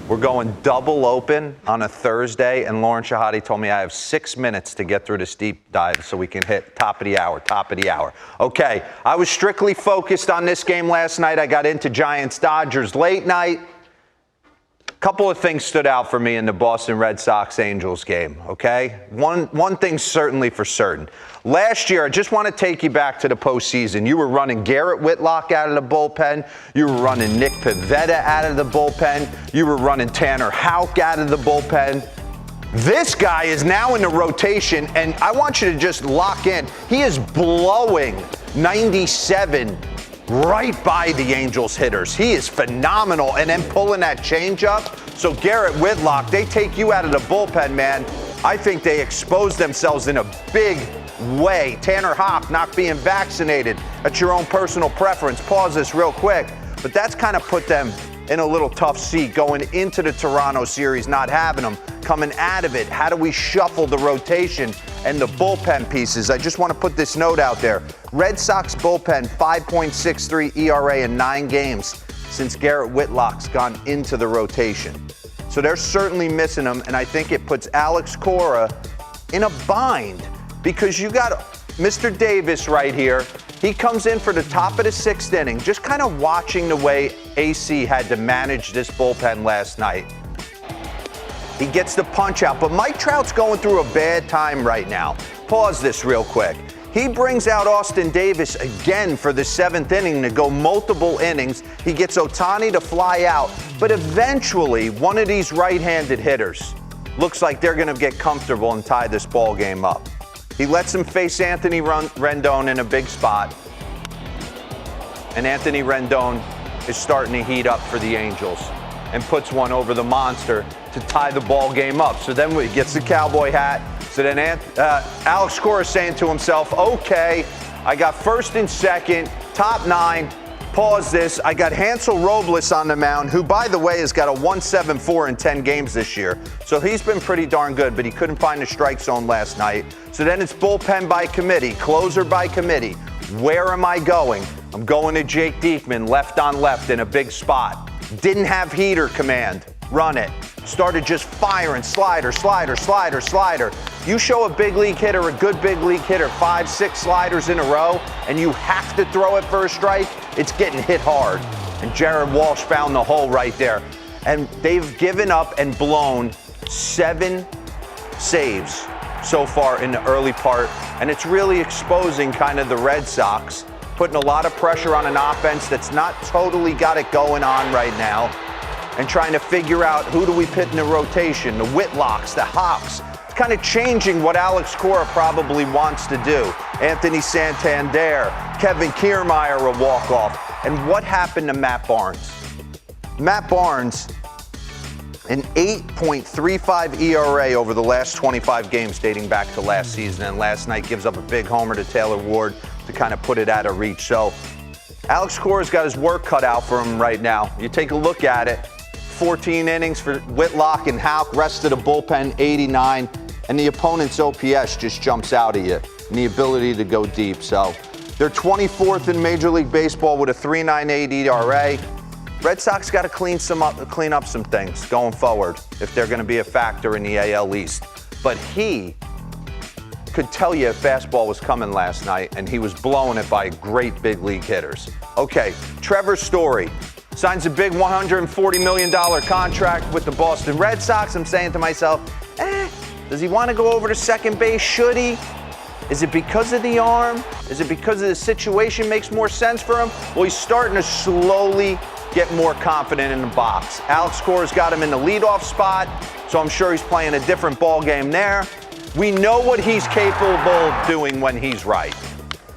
We're going double open on a Thursday, and Lauren Shahadi told me I have 6 minutes to get through this deep dive so we can hit top of the hour. Okay, I was strictly focused on this game last night. I got into Giants-Dodgers late night. Couple of things stood out for me in the Boston Red Sox-Angels game, okay? One thing certainly for certain. Last year, I just want to take you back to the postseason. You were running Garrett Whitlock out of the bullpen. You were running Nick Pivetta out of the bullpen. You were running Tanner Houck out of the bullpen. This guy is now in the rotation, and I want you to just lock in. He is blowing 97 right by the Angels hitters. He is phenomenal, and then pulling that changeup. So Garrett Whitlock, they take you out of the bullpen, man. I think they expose themselves in a big way. Tanner Houck not being vaccinated. That's your own personal preference. Pause this real quick. But that's kind of put them in a little tough seat going into the Toronto series, not having them. Coming out of it, how do we shuffle the rotation and the bullpen pieces? I just want to put this note out there. Red Sox bullpen, 5.63 ERA in 9 games since Garrett Whitlock's gone into the rotation. So they're certainly missing him, and I think it puts Alex Cora in a bind because you got Mr. Davis right here. He comes in for the top of the 6th inning, just kind of watching the way AC had to manage this bullpen last night. He gets the punch out, but Mike Trout's going through a bad time right now. Pause this real quick. He brings out Austin Davis again for the 7th inning to go multiple innings. He gets Ohtani to fly out, but eventually one of these right-handed hitters looks like they're going to get comfortable and tie this ball game up. He lets him face Anthony Rendon in a big spot, and Anthony Rendon is starting to heat up for the Angels and puts one over the monster to tie the ball game up. So then he gets the cowboy hat. So then Alex Cora is saying to himself, okay, I got 1st and 2nd, top 9. Pause this. I got Hansel Robles on the mound, who, by the way, has got a 1.74 in 10 games this year. So he's been pretty darn good, but he couldn't find the strike zone last night. So then it's bullpen by committee, closer by committee. Where am I going? I'm going to Jake Diekman, left on left in a big spot. Didn't have heater command. Run it. Started just firing, slider. You show a big league hitter, a good big league hitter, 5, 6 sliders in a row, and you have to throw it for a strike, it's getting hit hard. And Jared Walsh found the hole right there. And they've given up and blown 7 saves so far in the early part, and it's really exposing kind of the Red Sox, putting a lot of pressure on an offense that's not totally got it going on right now, and trying to figure out who do we put in the rotation, the Whitlocks, the Houcks, kind of changing what Alex Cora probably wants to do. Anthony Santander, Kevin Kiermaier a walk-off. And what happened to Matt Barnes? Matt Barnes, an 8.35 ERA over the last 25 games dating back to last season, and last night gives up a big homer to Taylor Ward to kind of put it out of reach. So Alex Cora's got his work cut out for him right now. You take a look at it. 14 innings for Whitlock and Houck, rest of the bullpen 89, and the opponent's OPS just jumps out at you, and the ability to go deep. So they're 24th in Major League Baseball with a 3.98 ERA. Red Sox got to clean up some things going forward if they're going to be a factor in the AL East. But he could tell you if fastball was coming last night, and he was blowing it by great big league hitters. Okay, Trevor Story signs a big $140 million contract with the Boston Red Sox. I'm saying to myself, does he want to go over to second base? Should he? Is it because of the arm? Is it because of the situation makes more sense for him? Well, he's starting to slowly get more confident in the box. Alex Cora's got him in the leadoff spot, so I'm sure he's playing a different ball game there. We know what he's capable of doing when he's right.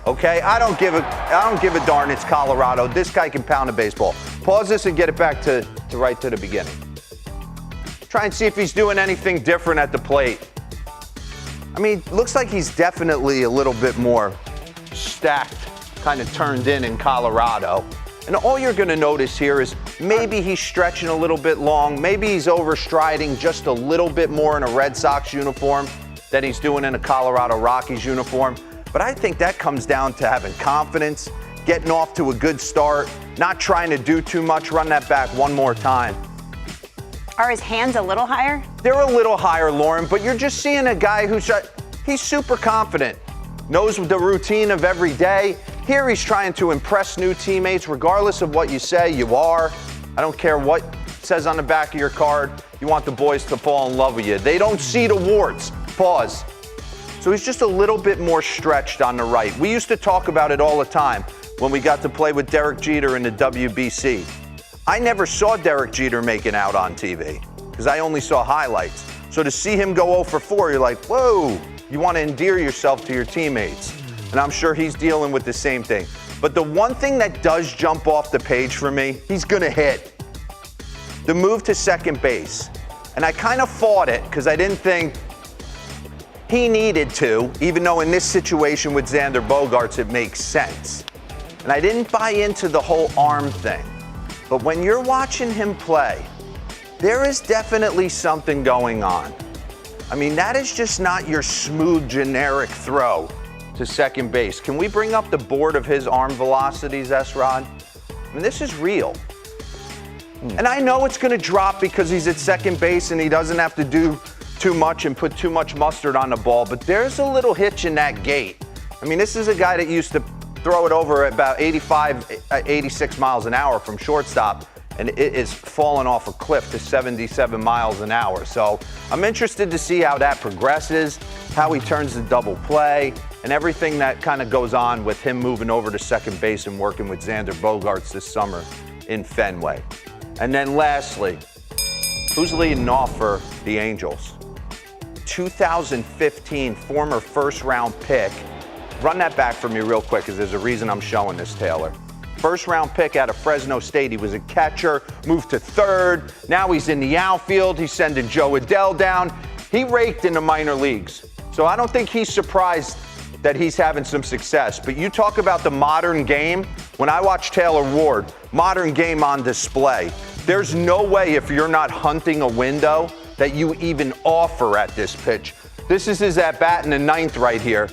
Okay, I don't give a darn. It's Colorado. This guy can pound a baseball. Pause this and get it back to right to the beginning. Try and see if he's doing anything different at the plate. I mean, looks like he's definitely a little bit more stacked, kind of turned in Colorado. And all you're going to notice here is maybe he's stretching a little bit long. Maybe he's overstriding just a little bit more in a Red Sox uniform than he's doing in a Colorado Rockies uniform. But I think that comes down to having confidence, getting off to a good start, not trying to do too much. Run that back one more time. Are his hands a little higher? They're a little higher, Lauren, but you're just seeing a guy he's super confident, knows the routine of every day. Here he's trying to impress new teammates, regardless of what you say, you are. I don't care what it says on the back of your card. You want the boys to fall in love with you. They don't see the warts. Pause. So he's just a little bit more stretched on the right. We used to talk about it all the time when we got to play with Derek Jeter in the WBC. I never saw Derek Jeter making out on TV because I only saw highlights. So to see him go 0 for 4, you're like, whoa, you want to endear yourself to your teammates. And I'm sure he's dealing with the same thing. But the one thing that does jump off the page for me, he's going to hit. The move to second base. And I kind of fought it because I didn't think he needed to, even though in this situation with Xander Bogaerts, it makes sense. And I didn't buy into the whole arm thing. But when you're watching him play, there is definitely something going on. I mean, that is just not your smooth, generic throw to second base. Can we bring up the board of his arm velocities, S-Rod? I mean, this is real. And I know it's going to drop because he's at second base and he doesn't have to do too much and put too much mustard on the ball, but there's a little hitch in that gait. I mean, this is a guy that used to throw it over at about 85, 86 miles an hour from shortstop, and it is falling off a cliff to 77 miles an hour. So I'm interested to see how that progresses, how he turns the double play, and everything that kind of goes on with him moving over to second base and working with Xander Bogaerts this summer in Fenway. And then lastly, who's leading off for the Angels? 2015 former first-round pick. Run that back for me real quick because there's a reason I'm showing this, Taylor. First-round pick out of Fresno State. He was a catcher, moved to third. Now he's in the outfield. He's sending Joe Adell down. He raked in the minor leagues. So I don't think he's surprised that he's having some success. But you talk about the modern game. When I watch Taylor Ward, modern game on display. There's no way if you're not hunting a window that you even offer at this pitch. This is his at-bat in the ninth right here.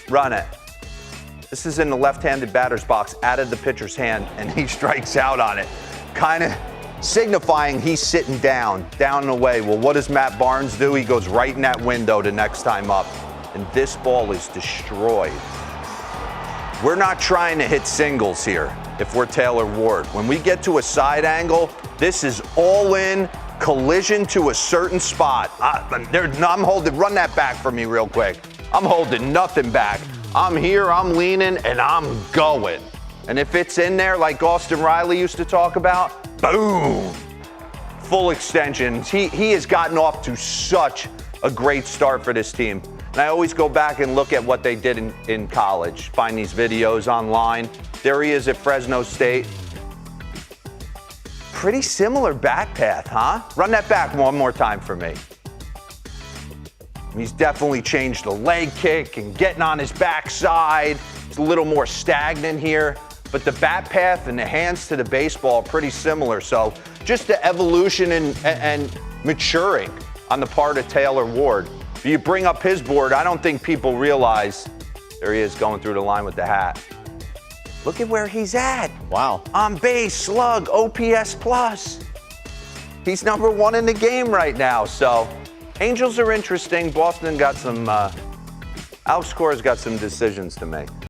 Run it. This is in the left-handed batter's box, out of the pitcher's hand, and he strikes out on it. Kind of signifying he's sitting down and away. Well, what does Matt Barnes do? He goes right in that window the next time up, and this ball is destroyed. We're not trying to hit singles here if we're Taylor Ward. When we get to a side angle, this is all in, collision to a certain spot. I'm holding, run that back for me real quick. I'm holding nothing back. I'm here, I'm leaning, and I'm going. And if it's in there, like Austin Riley used to talk about, boom, full extensions. He has gotten off to such a great start for this team. And I always go back and look at what they did in college, find these videos online. There he is at Fresno State. Pretty similar bat path, huh? Run that back one more time for me. He's definitely changed the leg kick and getting on his backside. It's a little more stagnant here, but the bat path and the hands to the baseball are pretty similar. So just the evolution and maturing on the part of Taylor Ward. You bring up his board, I don't think people realize, there he is going through the line with the hat. Look at where he's at. Wow. On base, slug, OPS plus. He's number one in the game right now, so Angels are interesting. Boston got some, Alex Cora's got some decisions to make.